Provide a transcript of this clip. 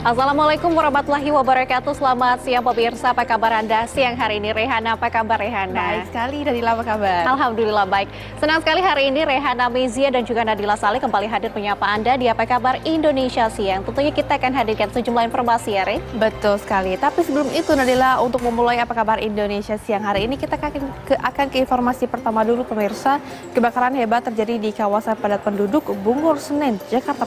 Assalamualaikum warahmatullahi wabarakatuh. Selamat siang pemirsa, apa kabar Anda siang hari ini? Rehana, apa kabar Rehana? Baik sekali, Nadila apa kabar? Alhamdulillah baik. Senang sekali hari ini Rehana Mezia dan juga Nadila Saleh kembali hadir menyapa Anda di Apa Kabar Indonesia Siang. Tentunya kita akan hadirkan sejumlah informasi ya, Re? Betul sekali. Tapi sebelum itu Nadila, untuk memulai Apa Kabar Indonesia Siang hari ini kita akan ke informasi pertama dulu pemirsa. Kebakaran hebat terjadi di kawasan padat penduduk Bungur Senen, Jakarta